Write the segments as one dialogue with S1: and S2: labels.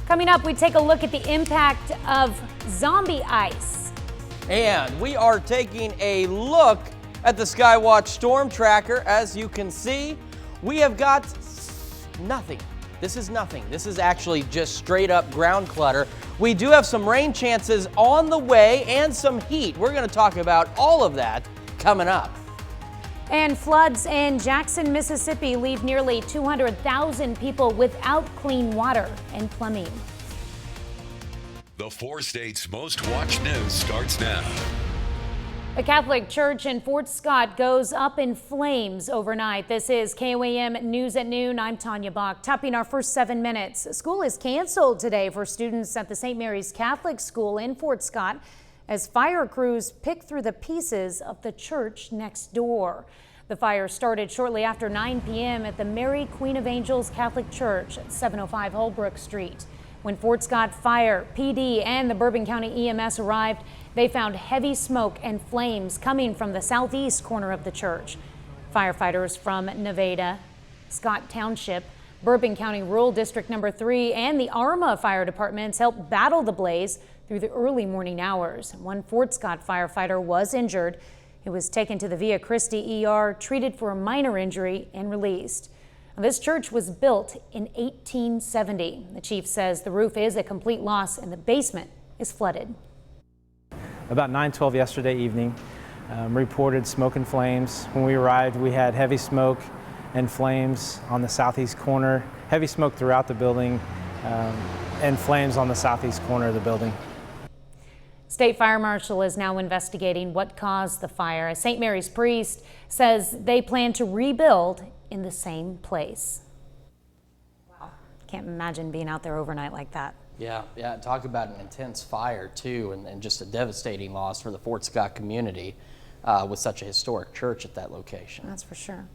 S1: Coming up, we take a look at the impact of zombie ice.
S2: And we are taking a look at the Skywatch Storm Tracker. As you can see, we have got nothing. This is nothing. This is actually just straight up ground clutter. We do have some rain chances on the way and some heat. We're going to talk about all of that coming up.
S1: And floods in Jackson, Mississippi leave nearly 200,000 people without clean water and plumbing.
S3: The 4 states' most watched news starts now.
S1: The Catholic Church in Fort Scott goes up in flames overnight. This is KOAM News at Noon. I'm Tanya Bach. Topping our first 7 minutes. School is canceled today for students at the St. Mary's Catholic School in Fort Scott as fire crews pick through the pieces of the church next door. The fire started shortly after 9 p.m. at the Mary Queen of Angels Catholic Church at 705 Holbrook Street. When Fort Scott Fire, PD, and the Bourbon County EMS arrived, they found heavy smoke and flames coming from the southeast corner of the church. Firefighters from Nevada, Scott Township, Bourbon County Rural District Number 3, and the Arma Fire Departments helped battle the blaze through the early morning hours. One Fort Scott firefighter was injured. He was taken to the Via Christi ER, treated for a minor injury, and released. This church was built in 1870. The chief says the roof is a complete loss and the basement is flooded.
S4: About 9:12 yesterday evening, reported smoke and flames. When we arrived, we had heavy smoke and flames on the southeast corner, heavy smoke throughout the building, and flames on the southeast corner of the building.
S1: State Fire Marshal is now investigating what caused the fire. A St. Mary's priest says they plan to rebuild in the same place. Wow. Can't imagine being out there overnight like that.
S2: Yeah, talk about an intense fire too, and just a devastating loss for the Fort Scott community with such a historic church at that location.
S1: That's for sure.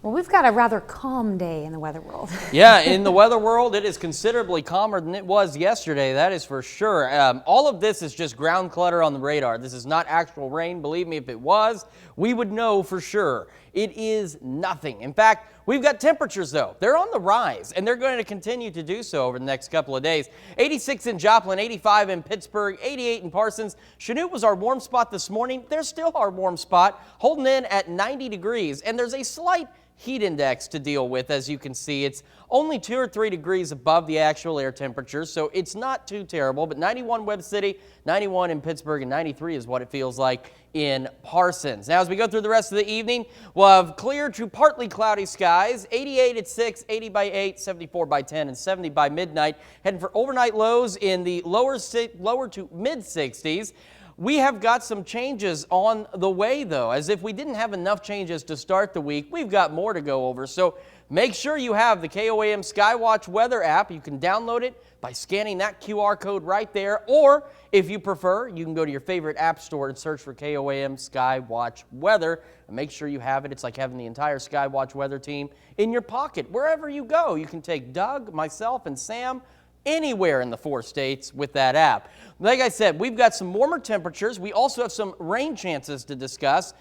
S1: Well, we've got a rather calm day in the weather world.
S2: Yeah, in the weather world, it is considerably calmer than it was yesterday, that is for sure. All of this is just ground clutter on the radar. This is not actual rain. Believe me, if it was, we would know for sure. It is nothing. In fact, we've got temperatures, though. They're on the rise, and they're going to continue to do so over the next couple of days. 86 in Joplin, 85 in Pittsburgh, 88 in Parsons. Chanute was our warm spot this morning. They're still our warm spot, holding in at 90 degrees, and there's a slight heat index to deal with. As you can see, it's only 2 or 3 degrees above the actual air temperature, so it's not too terrible. But 91 Webb City, 91 in Pittsburgh, and 93 is what it feels like in Parsons. Now, as we go through the rest of the evening, we'll have clear to partly cloudy skies, 88 at 6, 80 by 8, 74 by 10, and 70 by midnight. Heading for overnight lows in the lower to mid 60s. We have got some changes on the way, though. As if we didn't have enough changes to start the week, we've got more to go over. So make sure you have the KOAM Skywatch weather app. You can download it by scanning that QR code right there. Or if you prefer, you can go to your favorite app store and search for KOAM Skywatch weather. And make sure you have it. It's like having the entire Skywatch weather team in your pocket. Wherever you go, you can take Doug, myself, and Sam anywhere in the 4 states with that app. Like I said, we've got some warmer temperatures. We also have some rain chances to discuss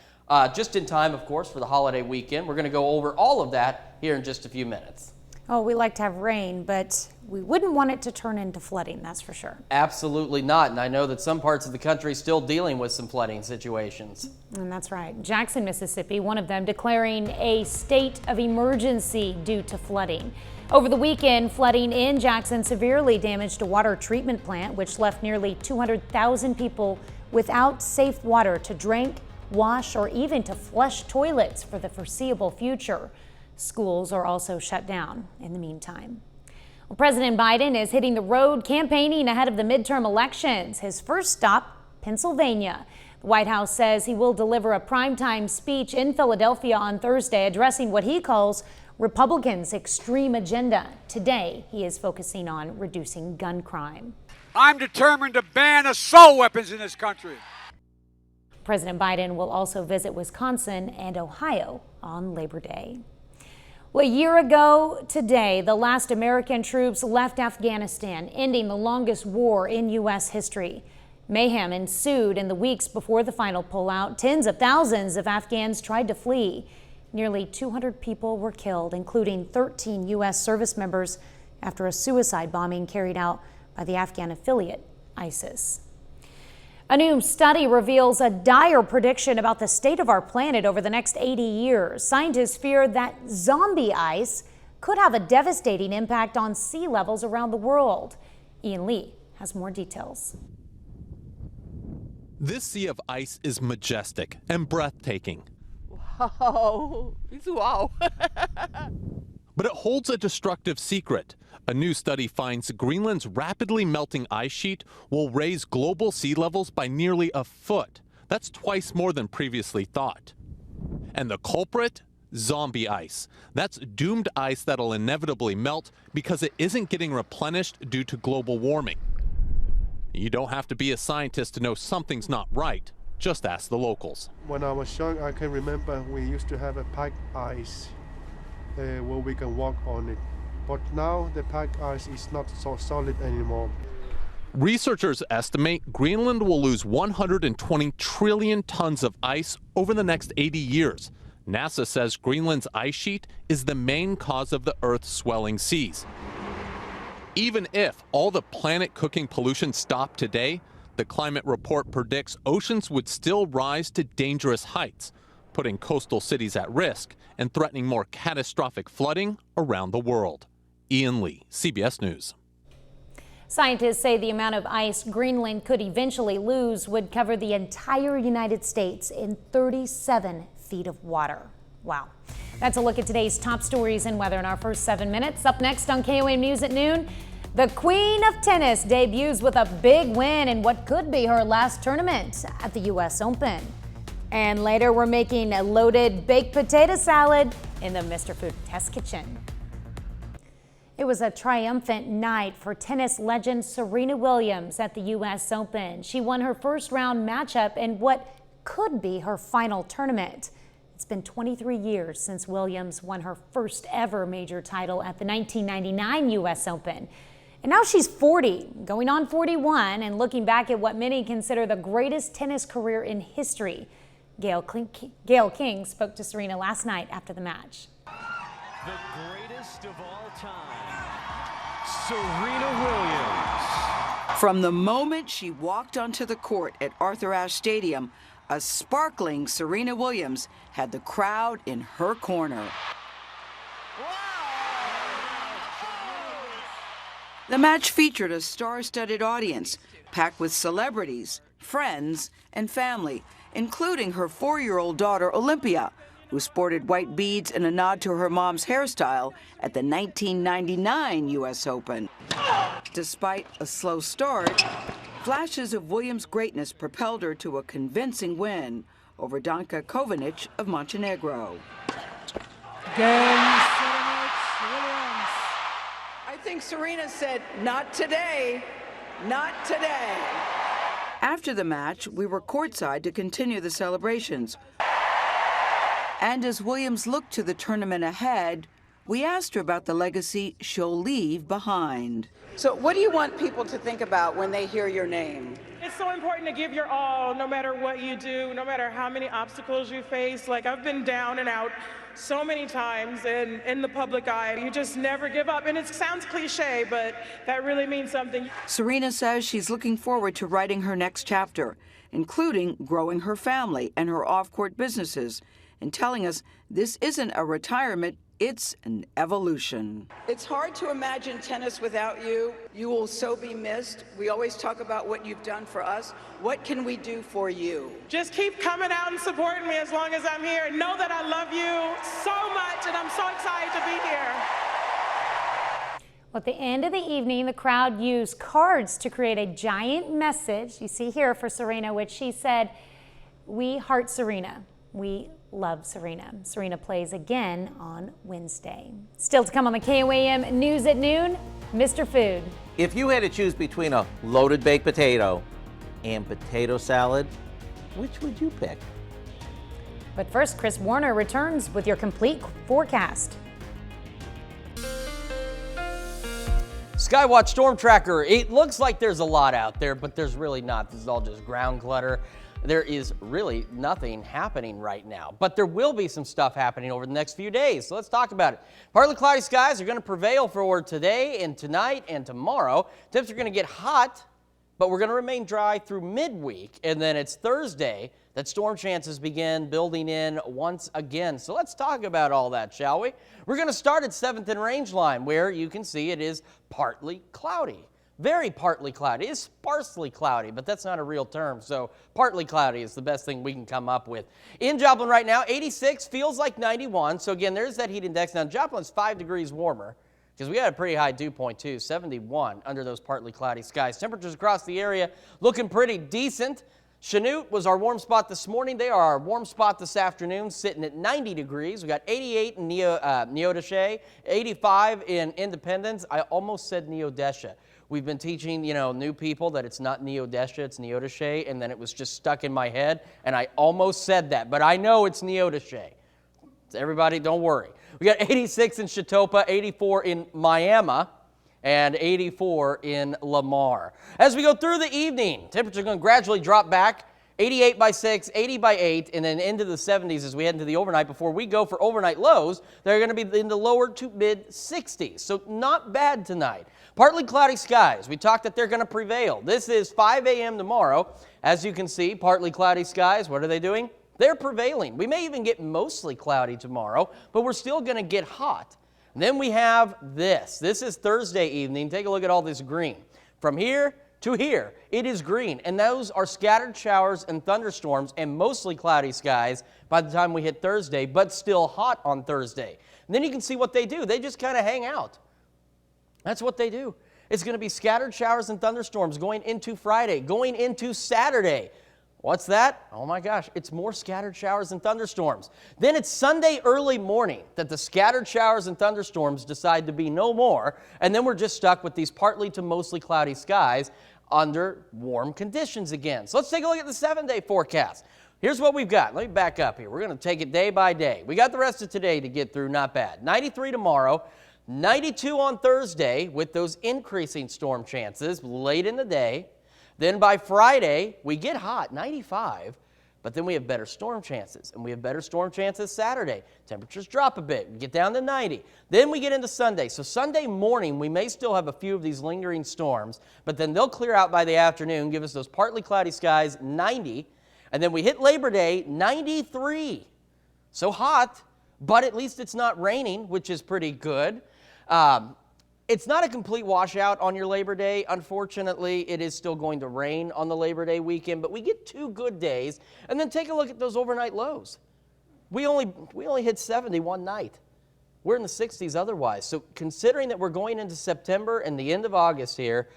S2: just in time, of course, for the holiday weekend. We're going to go over all of that here in just a few minutes.
S1: Oh, we like to have rain, but we wouldn't want it to turn into flooding, that's for sure.
S2: Absolutely not. And I know that some parts of the country still dealing with some flooding situations.
S1: And that's right. Jackson, Mississippi, one of them declaring a state of emergency due to flooding. Over the weekend, flooding in Jackson severely damaged a water treatment plant, which left nearly 200,000 people without safe water to drink, wash, or even to flush toilets for the foreseeable future. Schools are also shut down in the meantime. Well, President Biden is hitting the road campaigning ahead of the midterm elections. His first stop, Pennsylvania. The White House says he will deliver a primetime speech in Philadelphia on Thursday addressing what he calls Republicans' extreme agenda. Today, he is focusing on reducing gun crime.
S5: I'm determined to ban assault weapons in this country.
S1: President Biden will also visit Wisconsin and Ohio on Labor Day. Well, a year ago today, the last American troops left Afghanistan, ending the longest war in U.S. history. Mayhem ensued in the weeks before the final pullout. Tens of thousands of Afghans tried to flee. Nearly 200 people were killed, including 13 U.S. service members after a suicide bombing carried out by the Afghan affiliate ISIS. A new study reveals a dire prediction about the state of our planet over the next 80 years. Scientists fear that zombie ice could have a devastating impact on sea levels around the world. Ian Lee has more details.
S6: This sea of ice is majestic and breathtaking.
S7: Wow, it's wow.
S6: But it holds a destructive secret. A new study finds Greenland's rapidly melting ice sheet will raise global sea levels by nearly a foot. That's twice more than previously thought. And the culprit? Zombie ice. That's doomed ice that'll inevitably melt because it isn't getting replenished due to global warming. You don't have to be a scientist to know something's not right. Just ask the locals.
S8: When I was young, I can remember we used to have a packed ice where we can walk on it. But now the packed ice is not so solid anymore.
S6: Researchers estimate Greenland will lose 120 trillion tons of ice over the next 80 years. NASA says Greenland's ice sheet is the main cause of the Earth's swelling seas. Even if all the planet-cooking pollution stopped today, the climate report predicts oceans would still rise to dangerous heights, putting coastal cities at risk and threatening more catastrophic flooding around the world. Ian Lee, CBS News.
S1: Scientists say the amount of ice Greenland could eventually lose would cover the entire United States in 37 feet of water. Wow. That's a look at today's top stories and weather in our first 7 minutes. Up next on KOAM News at noon, the Queen of Tennis debuts with a big win in what could be her last tournament at the U.S. Open. And later, we're making a loaded baked potato salad in the Mr. Food Test Kitchen. It was a triumphant night for tennis legend Serena Williams at the U.S. Open. She won her first round matchup in what could be her final tournament. It's been 23 years since Williams won her first ever major title at the 1999 U.S. Open. And now she's 40, going on 41, and looking back at what many consider the greatest tennis career in history. Gail King spoke to Serena last night after the match.
S9: The greatest of all time, Serena Williams.
S7: From the moment she walked onto the court at Arthur Ashe Stadium, a sparkling Serena Williams had the crowd in her corner. The match featured a star-studded audience, packed with celebrities, friends, and family, including her 4-year-old daughter, Olympia, who sported white beads in a nod to her mom's hairstyle at the 1999 U.S. Open. Despite a slow start, flashes of Williams' greatness propelled her to a convincing win over Danka Kovanic of Montenegro. I think Serena said, "Not today, not today." After the match, we were courtside to continue the celebrations. And as Williams looked to the tournament ahead, we asked her about the legacy she'll leave behind. So what do you want people to think about when they hear your name?
S10: It's so important to give your all, no matter what you do, no matter how many obstacles you face. Like, I've been down and out so many times and in the public eye. You just never give up. And it sounds cliche, but that really means something.
S7: Serena says she's looking forward to writing her next chapter, including growing her family and her off-court businesses, and telling us this isn't a retirement, it's an evolution. It's hard to imagine tennis without you. You will so be missed. We always talk about what you've done for us. What can we do for you?
S10: Just keep coming out and supporting me as long as I'm here. And know that I love you so much, and I'm so excited to be here.
S1: Well, at the end of the evening, the crowd used cards to create a giant message, you see here, for Serena, which she said, "We heart Serena. We love Serena." Serena plays again on Wednesday. Still to come on the KOAM News at noon, Mr. Food.
S11: If you had to choose between a loaded baked potato and potato salad, which would you pick?
S1: But first, Chris Warner returns with your complete forecast.
S2: Skywatch Storm Tracker. It looks like there's a lot out there, but there's really not. This is all just ground clutter. there is really nothing happening right now. But there will be some stuff happening over the next few days, so let's talk about it. Partly cloudy skies are going to prevail for today and tonight and tomorrow. Temps are going to get hot, but we're going to remain dry through midweek, and then it's Thursday that storm chances begin building in once again. So let's talk about all that, shall we? We're going to start at 7th and Range Line, where you can see it is partly cloudy. Very partly cloudy. It is sparsely cloudy, but that's not a real term, so partly cloudy is the best thing we can come up with. In Joplin right now, 86 feels like 91, so again, there's that heat index. Now, Joplin's 5 degrees warmer because we had a pretty high dew point too, 71 under those partly cloudy skies. Temperatures across the area looking pretty decent. Chanute was our warm spot this morning. They are our warm spot this afternoon, sitting at 90 degrees. We got 88 in Neodesha, 85 in Independence. I almost said Neodesha. We've been teaching, new people that it's not Neodesha, it's Neodesha, and then it was just stuck in my head, and I almost said that, but I know it's Neodesha. So everybody, don't worry. We got 86 in Chitopa, 84 in Miami, and 84 in Lamar. As we go through the evening, temperatures are going to gradually drop back. 88 by 6, 80 by 8, and then into the 70s as we head into the overnight. Before we go for overnight lows, they're going to be in the lower to mid 60s. So not bad tonight. Partly cloudy skies. We talked that they're going to prevail. This is 5 a.m. tomorrow. As you can see, partly cloudy skies. What are they doing? They're prevailing. We may even get mostly cloudy tomorrow, but we're still going to get hot. And then we have this. This is Thursday evening. Take a look at all this green. From here to here, it is green, and those are scattered showers and thunderstorms and mostly cloudy skies by the time we hit Thursday, but still hot on Thursday. And then you can see what they do. They just kind of hang out. That's what they do. It's going to be scattered showers and thunderstorms going into Friday, going into Saturday. What's that? Oh my gosh, it's more scattered showers and thunderstorms. Then it's Sunday early morning that the scattered showers and thunderstorms decide to be no more, and then we're just stuck with these partly to mostly cloudy skies under warm conditions again. So let's take a look at the 7-day forecast. Here's what we've got. Let me back up here. We're going to take it day by day. We got the rest of today to get through, not bad. 93 tomorrow, 92 on Thursday with those increasing storm chances late in the day. Then by Friday, we get hot, 95, but then we have better storm chances, and we have better storm chances Saturday. Temperatures drop a bit. We get down to 90. Then we get into Sunday. So Sunday morning, we may still have a few of these lingering storms, but then they'll clear out by the afternoon, give us those partly cloudy skies, 90, and then we hit Labor Day, 93. So hot, but at least it's not raining, which is pretty good. It's not a complete washout on your Labor Day. Unfortunately, it is still going to rain on the Labor Day weekend, but we get 2 good days. And then take a look at those overnight lows. We only hit 70 one night. We're in the 60s otherwise. So considering that we're going into September and the end of August here,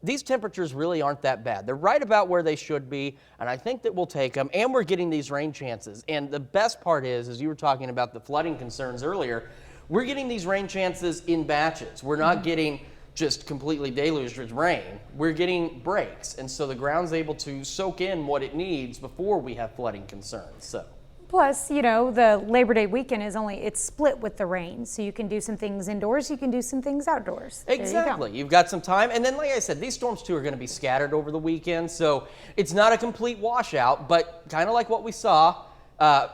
S2: these temperatures really aren't that bad. They're right about where they should be, and I think that we'll take them, and we're getting these rain chances. And the best part is, as you were talking about the flooding concerns earlier, we're getting these rain chances in batches. We're not getting just completely deluged with rain. We're getting breaks, and so the ground's able to soak in what it needs before we have flooding concerns. So.
S1: Plus, the Labor Day weekend it's split with the rain, so you can do some things indoors, you can do some things outdoors.
S2: Exactly. You've got some time, and then like I said, these storms too are going to be scattered over the weekend, so it's not a complete washout, but kind of like what we saw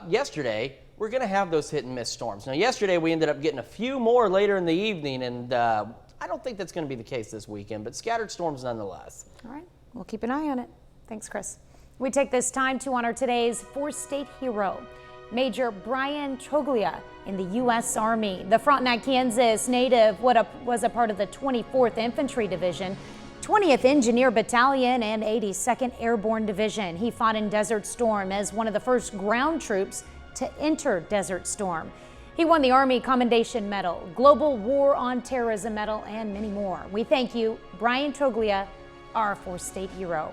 S2: yesterday, we're going to have those hit and miss storms. Now, yesterday we ended up getting a few more later in the evening, and I don't think that's going to be the case this weekend, but scattered storms nonetheless.
S1: All right, we'll keep an eye on it. Thanks, Chris. We take this time to honor today's 4th-state hero, Major Brian Troglia in the U.S. Army. The Frontenac, Kansas native was a part of the 24th Infantry Division, 20th Engineer Battalion, and 82nd Airborne Division. He fought in Desert Storm as one of the first ground troops to enter Desert Storm. He won the Army Commendation Medal, Global War on Terrorism Medal, and many more. We thank you, Brian Troglia, our 4th-state hero.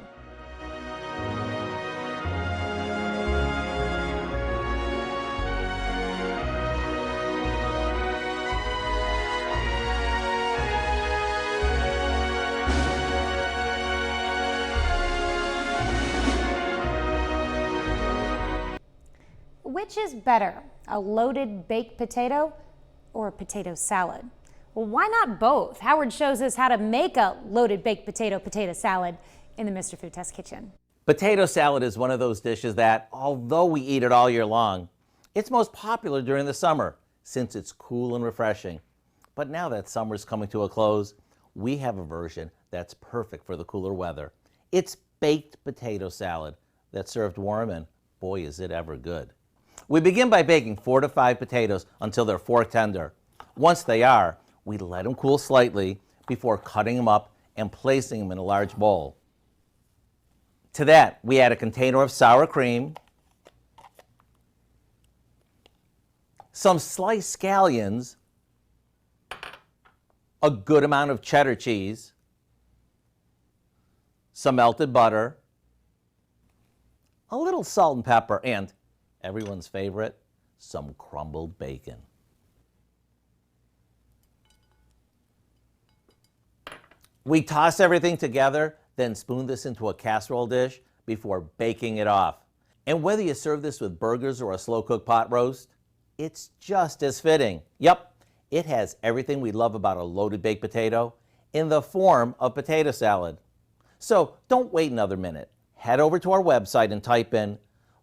S1: Which is better, a loaded baked potato or a potato salad? Well, why not both? Howard shows us how to make a loaded baked potato salad in the Mr. Food Test Kitchen.
S11: Potato salad is one of those dishes that, although we eat it all year long, it's most popular during the summer since it's cool and refreshing. But now that summer's coming to a close, we have a version that's perfect for the cooler weather. It's baked potato salad that's served warm, and boy is it ever good. We begin by baking 4 to 5 potatoes until they're fork tender. Once they are, we let them cool slightly before cutting them up and placing them in a large bowl. To that, we add a container of sour cream, some sliced scallions, a good amount of cheddar cheese, some melted butter, a little salt and pepper, and everyone's favorite, some crumbled bacon. We toss everything together, then spoon this into a casserole dish before baking it off. And whether you serve this with burgers or a slow-cooked pot roast, it's just as fitting. Yep, it has everything we love about a loaded baked potato in the form of potato salad. So don't wait another minute. Head over to our website and type in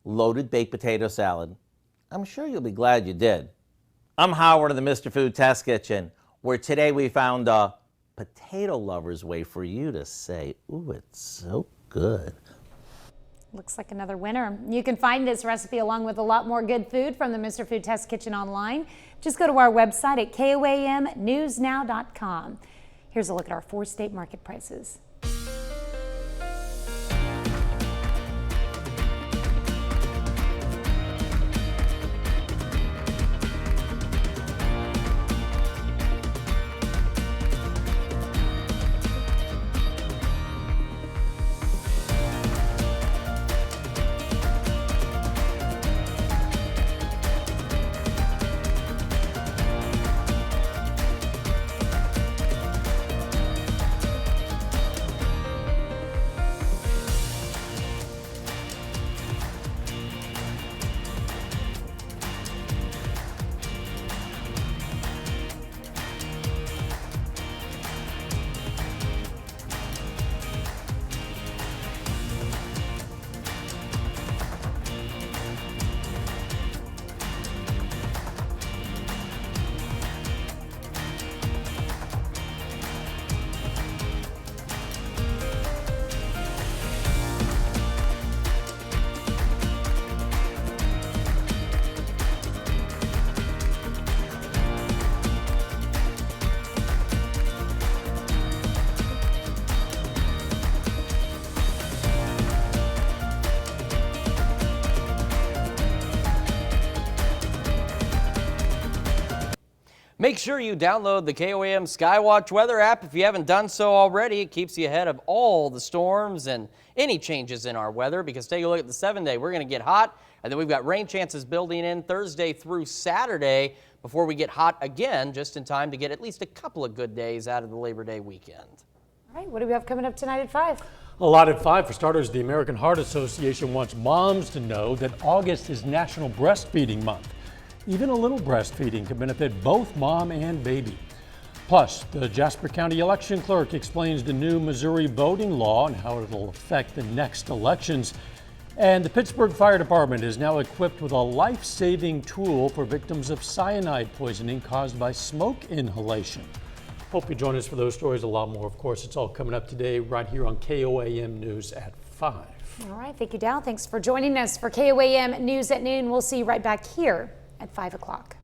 S11: loaded baked potato salad. I'm sure you'll be glad you did. I'm Howard of the Mr. Food Test Kitchen, where today we found a potato lover's way for you to say, ooh, it's so good.
S1: Looks like another winner. You can find this recipe along with a lot more good food from the Mr. Food Test Kitchen online. Just go to our website at KOAMnewsnow.com. Here's a look at our 4-state market prices.
S2: Make sure you download the KOAM Skywatch weather app if you haven't done so already. It keeps you ahead of all the storms and any changes in our weather, because take a look at the 7-day. We're going to get hot, and then we've got rain chances building in Thursday through Saturday before we get hot again, just in time to get at least a couple of good days out of the Labor Day weekend.
S1: All right, what do we have coming up tonight at 5?
S12: A lot at 5. For starters, the American Heart Association wants moms to know that August is National Breastfeeding Month. Even a little breastfeeding can benefit both mom and baby. Plus, the Jasper County election clerk explains the new Missouri voting law and how it will affect the next elections. And the Pittsburgh Fire Department is now equipped with a life-saving tool for victims of cyanide poisoning caused by smoke inhalation. Hope you join us for those stories, a lot more. Of course, it's all coming up today right here on KOAM News at 5.
S1: All right, thank you, Dow. Thanks for joining us for KOAM News at Noon. We'll see you right back here at 5 o'clock.